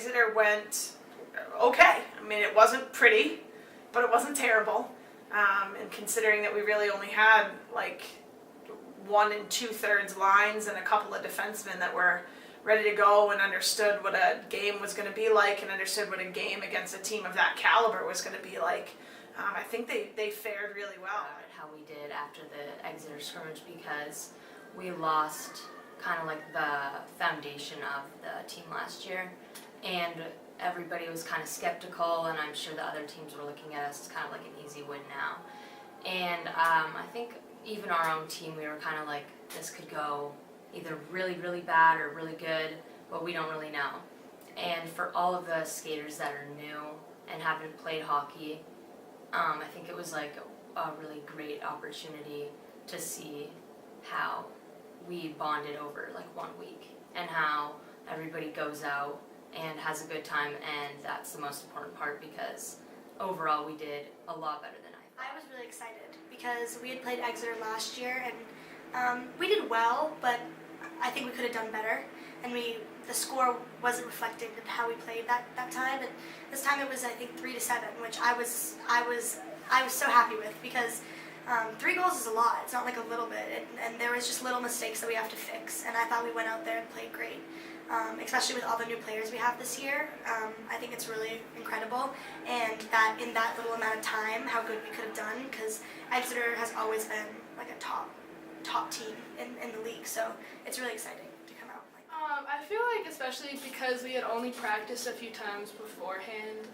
Exeter went okay. I mean, it wasn't pretty, but it wasn't terrible. And considering that we really only had like 1 2/3 lines and a couple of defensemen that were ready to go and understood what a game was going to be like and understood what a game against a team of that caliber was going to be like, I think they fared really well. How we did after the Exeter scrimmage, because we lost kind of like the foundation of the team last year, and everybody was kind of skeptical, and I'm sure the other teams were looking at us as kind of like an easy win now. And I think even our own team, we were kind of like, this could go either really, really bad or really good, but we don't really know. And for all of the skaters that are new and haven't played hockey, I think it was like a really great opportunity to see how we bonded over like 1 week and how everybody goes out and has a good time, and that's the most important part, because overall we did a lot better than I thought. I was really excited because we had played Exeter last year, and we did well, but I think we could have done better, and the score wasn't reflected in how we played that time, and this time it was, I think, 3-7, which I was so happy with, because 3 goals is a lot. It's not like a little bit, and there was just little mistakes that we have to fix, and I thought we went out there and played great, especially with all the new players we have this year. I think it's really incredible, and that in that little amount of time, how good we could have done, because Exeter has always been like a top team in the league, so it's really exciting to come out. I feel like, especially because we had only practiced a few times beforehand,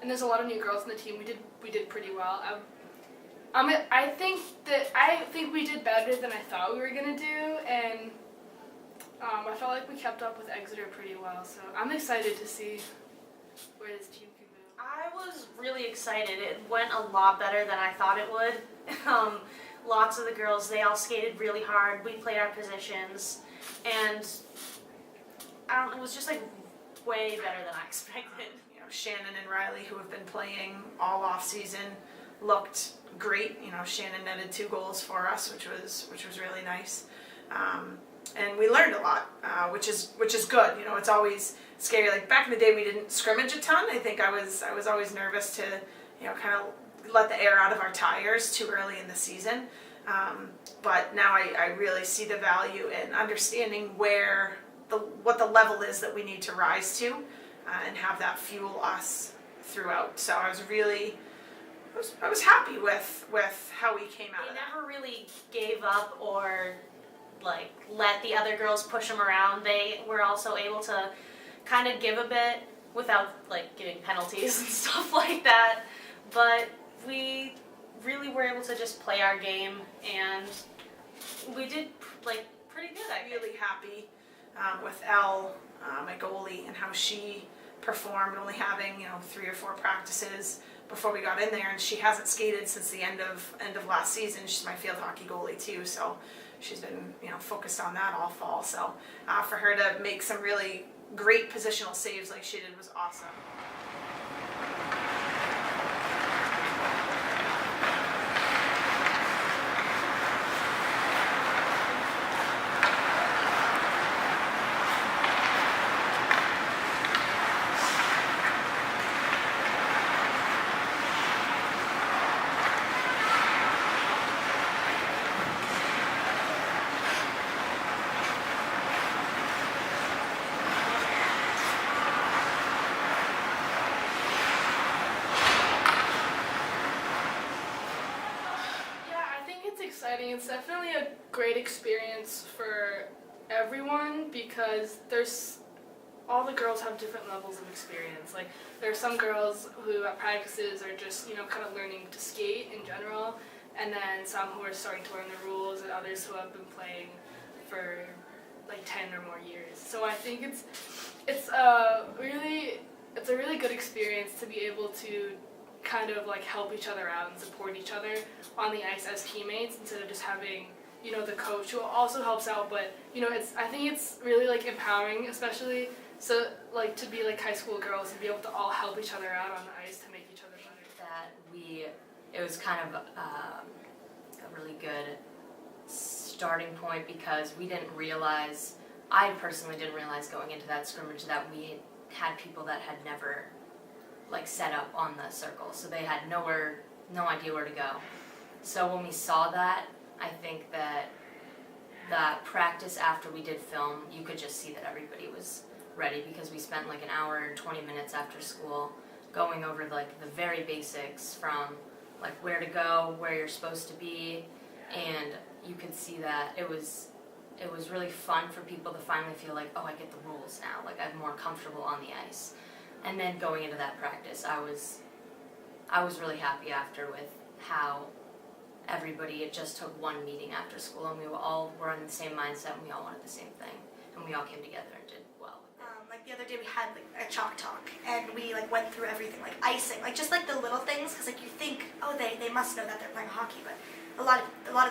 and there's a lot of new girls in the team, we did pretty well. I think we did better than I thought we were gonna do, and I felt like we kept up with Exeter pretty well. So I'm excited to see where this team can go. I was really excited. It went a lot better than I thought it would. Lots of the girls, they all skated really hard. We played our positions, and it was just like way better than I expected. You know, Shannon and Riley, who have been playing all off season, looked great. You know, Shannon netted 2 goals for us, which was really nice. And we learned a lot, which is good. You know, it's always scary. Like back in the day, we didn't scrimmage a ton. I think I was always nervous to, you know, kind of let the air out of our tires too early in the season. But now I really see the value in understanding what the level is that we need to rise to, and have that fuel us throughout. So I was happy with how we came out. They of that. never really gave up or like let the other girls push them around. They were also able to kind of give a bit without like giving penalties and stuff like that. But we really were able to just play our game, and we did like pretty good. I'm really happy with Elle, my goalie, and how she performed, only having 3 or 4 practices before we got in there, and she hasn't skated since the end of last season. She's my field hockey goalie too, so she's been focused on that all fall. So for her to make some really great positional saves like she did was awesome. It's definitely a great experience for everyone, because all the girls have different levels of experience. Like, there are some girls who at practices are just, kind of learning to skate in general, and then some who are starting to learn the rules, and others who have been playing for like 10 or more years. So I think it's a really good experience to be able to kind of like help each other out and support each other on the ice as teammates, instead of just having the coach who also helps out. But I think it's really like empowering, especially so like to be like high school girls and be able to all help each other out on the ice to make each other better. It was kind of a really good starting point, because I personally didn't realize going into that scrimmage that we had people that had never like set up on the circle, so they had no idea where to go. So when we saw that, I think that practice after we did film, you could just see that everybody was ready, because we spent like an hour and 20 minutes after school going over like the very basics, from like where to go, where you're supposed to be, and you could see that it was really fun for people to finally feel like, oh, I get the rules now, like I'm more comfortable on the ice. And then going into that practice, I was really happy after with how everybody, it just took one meeting after school, and we all were in the same mindset, and we all wanted the same thing, and we all came together and did well. Like the other day we had like a chalk talk, and we like went through everything, like icing, like just like the little things, because like you think, oh, they must know that they're playing hockey, but a lot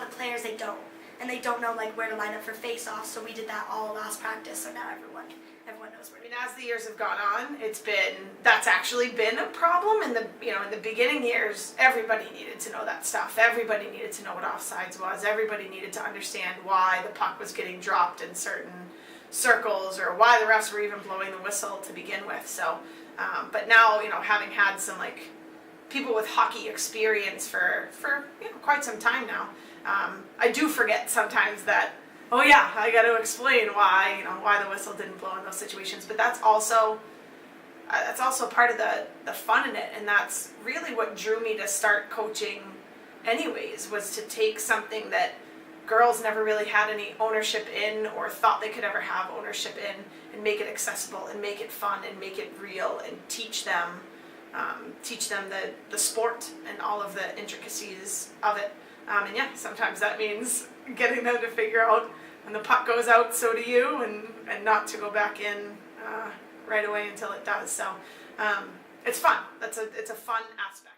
of the players, they don't, and they don't know like where to line up for face-offs. So we did that all last practice, so now everyone knows where I to mean, go. as the years have gone on, that's actually been a problem. In the beginning years, everybody needed to know that stuff. Everybody needed to know what offsides was. Everybody needed to understand why the puck was getting dropped in certain circles, or why the refs were even blowing the whistle to begin with. So, but now, having had some like people with hockey experience for quite some time now, I do forget sometimes that, oh yeah, I got to explain why the whistle didn't blow in those situations. But that's also part of the fun in it, and that's really what drew me to start coaching anyways, was to take something that girls never really had any ownership in, or thought they could ever have ownership in, and make it accessible and make it fun and make it real, and teach them the sport and all of the intricacies of it. And yeah, sometimes that means getting them to figure out when the puck goes out, so do you, and not to go back in right away until it does. So it's fun. It's a fun aspect.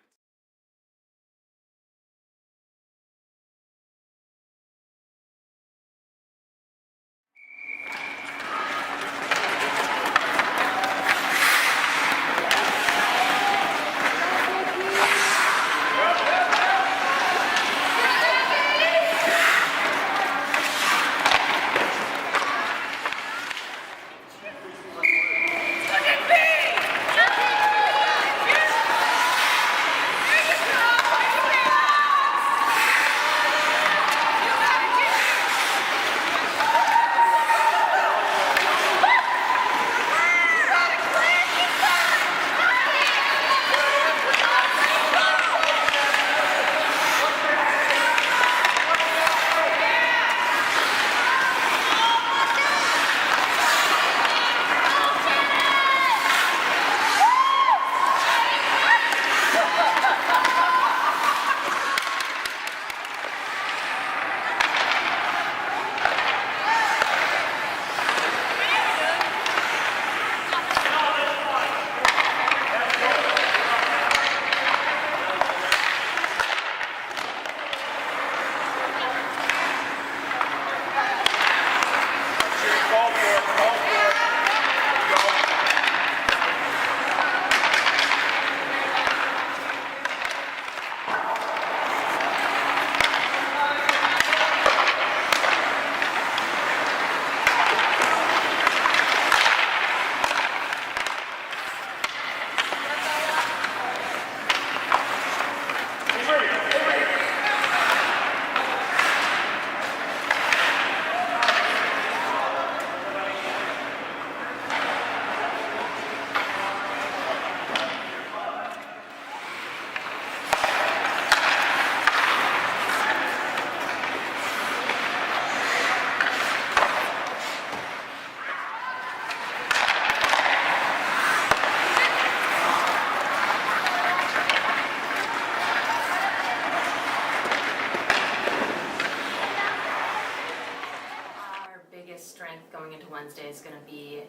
Wednesday is going to be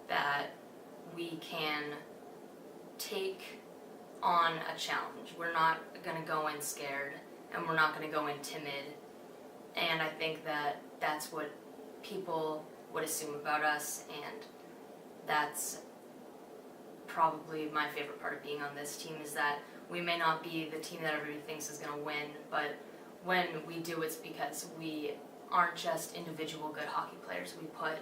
that we can take on a challenge. We're not going to go in scared, and we're not going to go in timid. And I think that that's what people would assume about us, and that's probably my favorite part of being on this team, is that we may not be the team that everybody thinks is going to win, but when we do, it's because we aren't just individual good hockey players. We put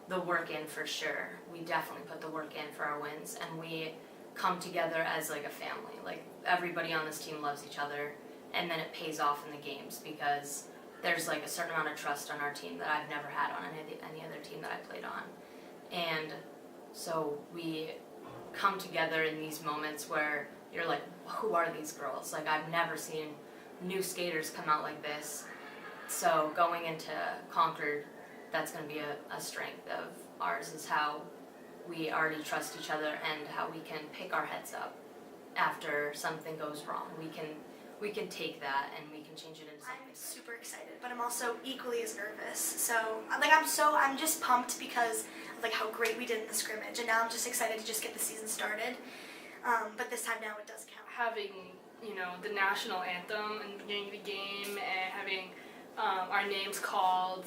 the work in for sure. We definitely put the work in for our wins, and we come together as like a family. Like everybody on this team loves each other, and then it pays off in the games because there's like a certain amount of trust on our team that I've never had on any other team that I played on. And so we come together in these moments where you're like, who are these girls? Like I've never seen new skaters come out like this. So going into Concord, that's going to be a strength of ours, is how we already trust each other and how we can pick our heads up after something goes wrong. We can take that and we can change it into something. I'm super excited, but I'm also equally as nervous. So I'm just pumped because of like how great we did in the scrimmage, and now I'm just excited to just get the season started. But this time now it does count. Having, the national anthem in the beginning of the game and having our names called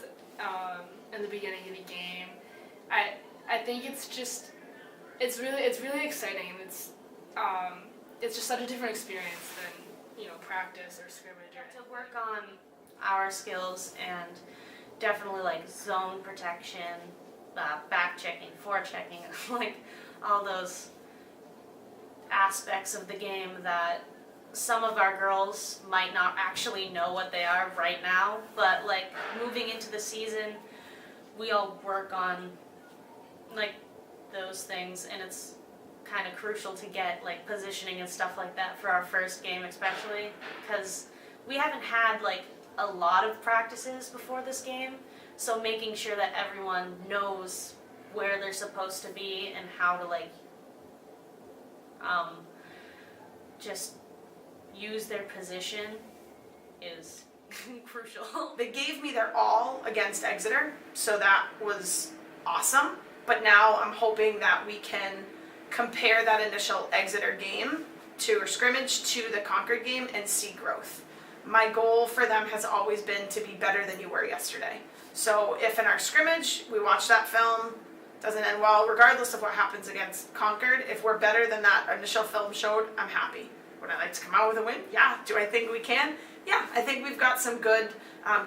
in the beginning of the game, I think it's really exciting. It's just such a different experience than practice or scrimmage. To work on our skills and definitely like zone protection, back checking, forechecking, like all those aspects of the game that some of our girls might not actually know what they are right now, but like moving into the season, we all work on like those things, and it's kind of crucial to get like positioning and stuff like that for our first game, especially because we haven't had like a lot of practices before this game, so making sure that everyone knows where they're supposed to be and how to like just use their position is crucial. They gave me their all against Exeter, so that was awesome. But now I'm hoping that we can compare that initial Exeter game or scrimmage to the Concord game and see growth. My goal for them has always been to be better than you were yesterday. So if in our scrimmage we watch that film, doesn't end well, regardless of what happens against Concord, if we're better than that initial film showed, I'm happy. Would I like to come out with a win? Yeah. Do I think we can? Yeah. I think we've got some good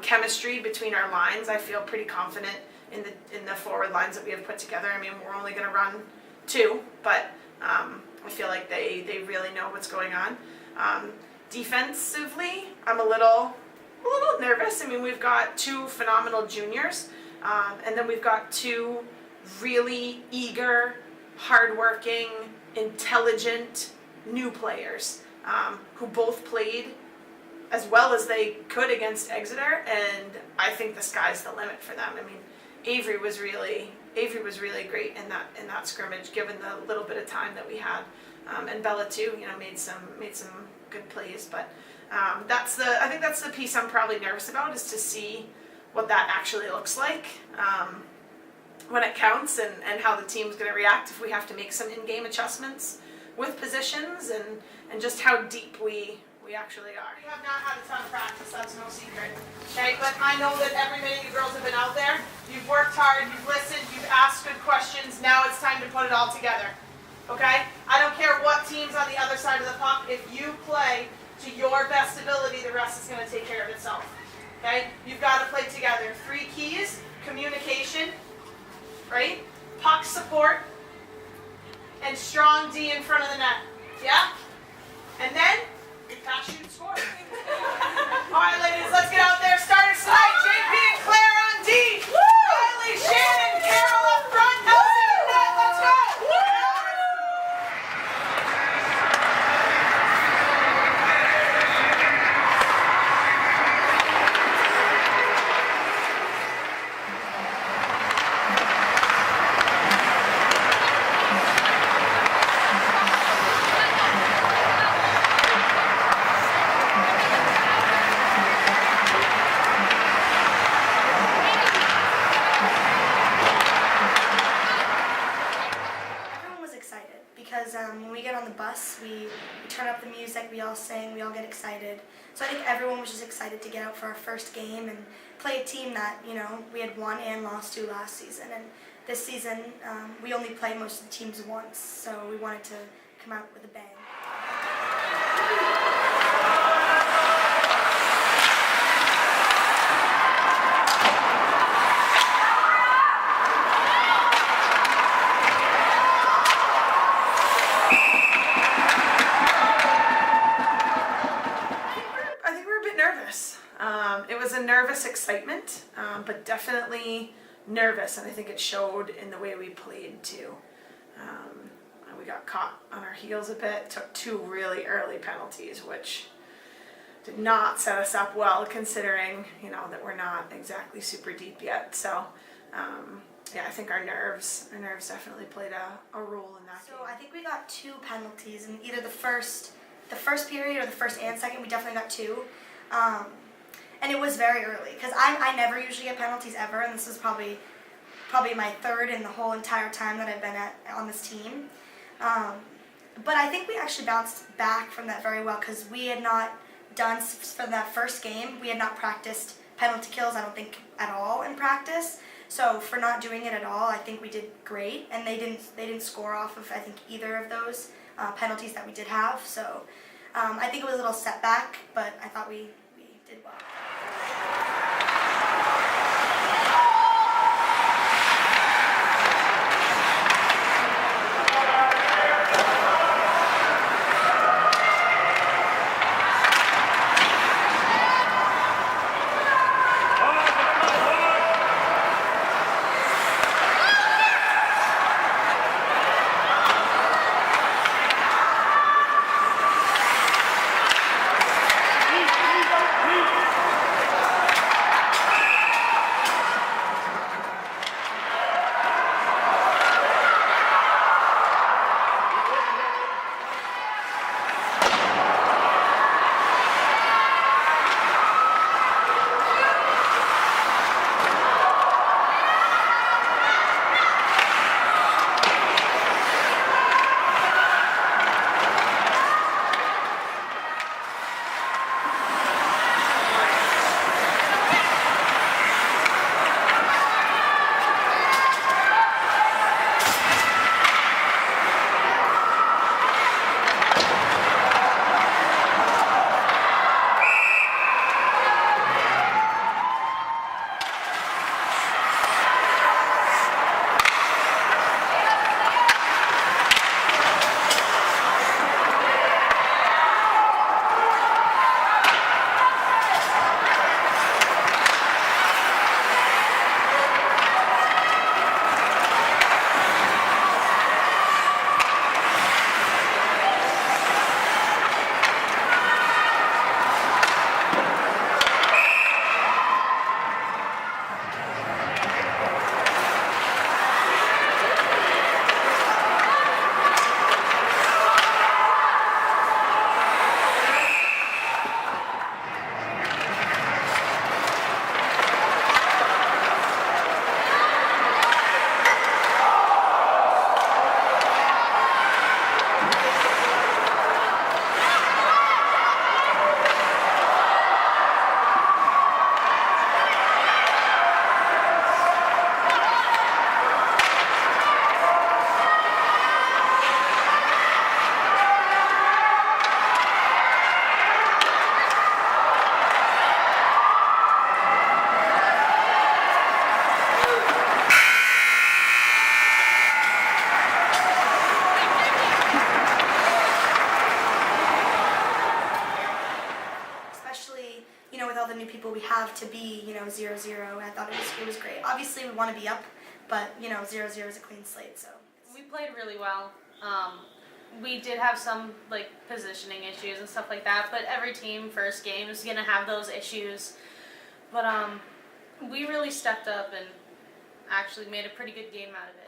chemistry between our lines. I feel pretty confident in the forward lines that we have put together. I mean, we're only going to run 2, but I feel like they really know what's going on. Defensively, I'm a little nervous. I mean, we've got 2 phenomenal juniors, and then we've got 2 really eager, hardworking, intelligent new players who both played as well as they could against Exeter, and I think the sky's the limit for them. I mean, Avery was really great in that scrimmage, given the little bit of time that we had, and Bella too. Made some good plays, but I think that's the piece I'm probably nervous about, is to see what that actually looks like when it counts, and how the team's going to react if we have to make some in-game adjustments with positions, and just how deep we actually are. We have not had a ton of practice, that's no secret. Okay, but I know that every minute you girls have been out there, you've worked hard, you've listened, you've asked good questions, now it's time to put it all together. Okay? I don't care what team's on the other side of the puck, if you play to your best ability, the rest is going to take care of itself. Okay? You've got to play together. 3 keys: communication, right? Puck support, and strong D in front of the net. Yeah? And then, pass, shoot, score. All right, ladies, let's get out there. Starters tonight, JP and Claire on D. Riley, Shannon, Carol up front, Nelson in net. Let's go. When we get on the bus, we turn up the music, we all sing, we all get excited. So I think everyone was just excited to get out for our first game and play a team that, we had won and lost to last season. And this season, we only play most of the teams once, so we wanted to come out with a bang. I think we're a bit nervous. It was a nervous excitement, but definitely nervous, and I think it showed in the way we played too. We got caught on our heels a bit, took 2 really early penalties, which did not set us up well, considering that we're not exactly super deep yet. So yeah, I think our nerves definitely played a role in that So game. I think we got 2 penalties in either the first period or the first and second. We definitely got 2. And it was very early because I never usually get penalties ever, and this is probably my 3rd in the whole entire time that I've been on this team. But I think we actually bounced back from that very well because we had not done, for that first game, we had not practiced penalty kills, I don't think, at all in practice. So for not doing it at all, I think we did great, and they didn't score off of, I think, either of those penalties that we did have. So I think it was a little setback, but I thought we did well. People we have to be 0-0. I thought it was great. Obviously we want to be up, but 0-0 is a clean slate. So We played really well. We did have some positioning issues and stuff like that, but every team first game is gonna have those issues. But we really stepped up and actually made a pretty good game out of it.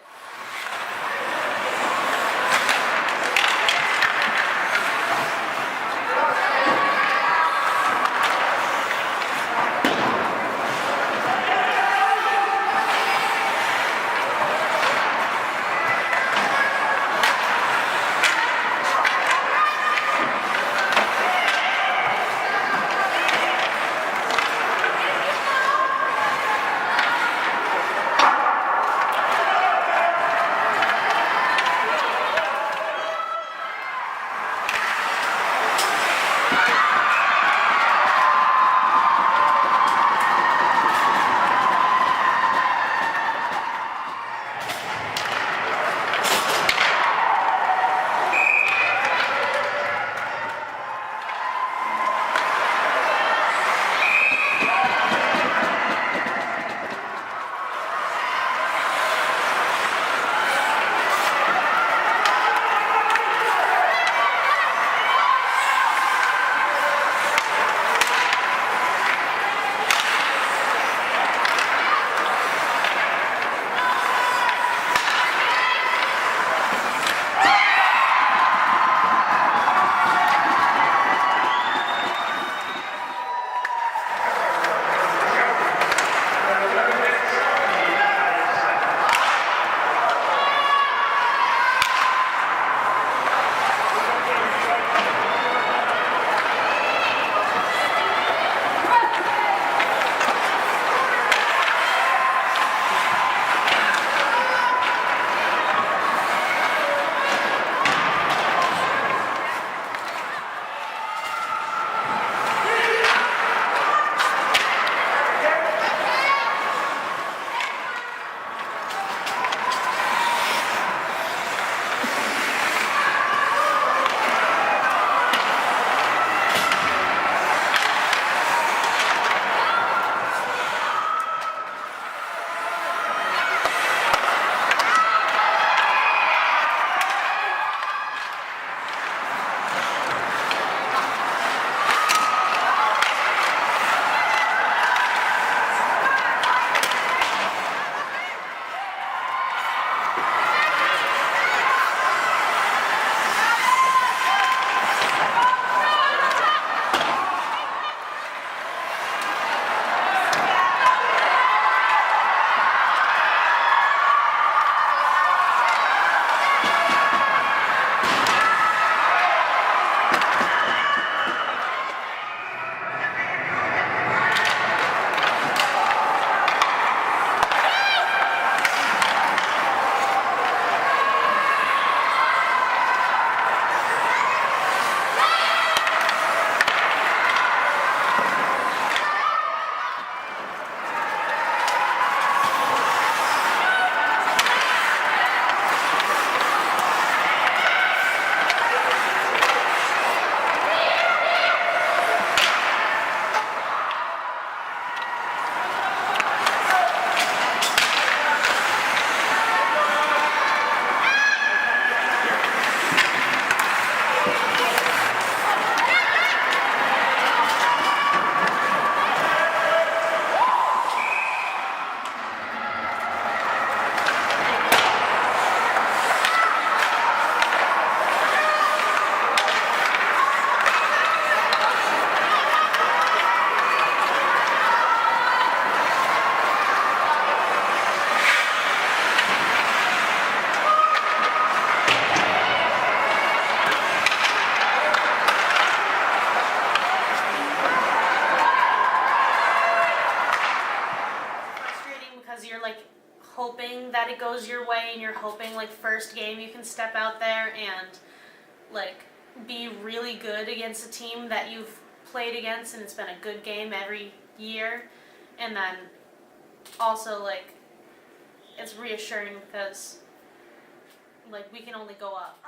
it goes your way and you're hoping like first game you can step out there and like be really good against a team that you've played against and it's been a good game every year, and then also like it's reassuring because like we can only go up.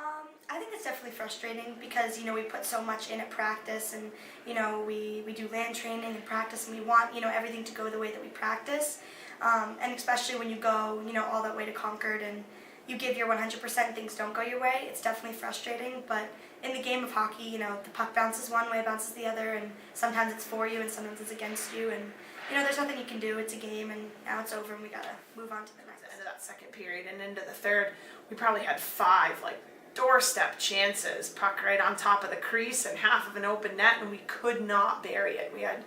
I think it's definitely frustrating because, we put so much in at practice and, we do land training and practice and we want, everything to go the way that we practice. And especially when you go, all that way to Concord and you give your 100% and things don't go your way, it's definitely frustrating. But in the game of hockey, the puck bounces one way, bounces the other, and sometimes it's for you and sometimes it's against you. And, there's nothing you can do. It's a game and now it's over and we got to move on to the next. At the end of that second period and into the third, we probably had 5 like doorstep chances, puck right on top of the crease and half of an open net, and we could not bury it. We had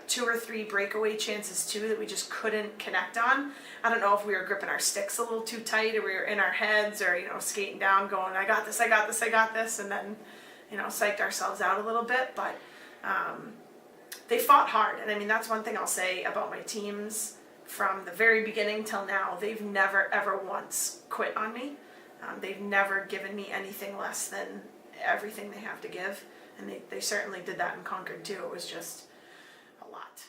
2 or 3 breakaway chances too that we just couldn't connect on. I don't know if we were gripping our sticks a little too tight or we were in our heads or skating down going, I got this, I got this, I got this, and then psyched ourselves out a little bit. But they fought hard, and I mean that's one thing I'll say about my teams from the very beginning till now. They've never ever once quit on me. They've never given me anything less than everything they have to give, and they certainly did that in Concord too. It was just a lot.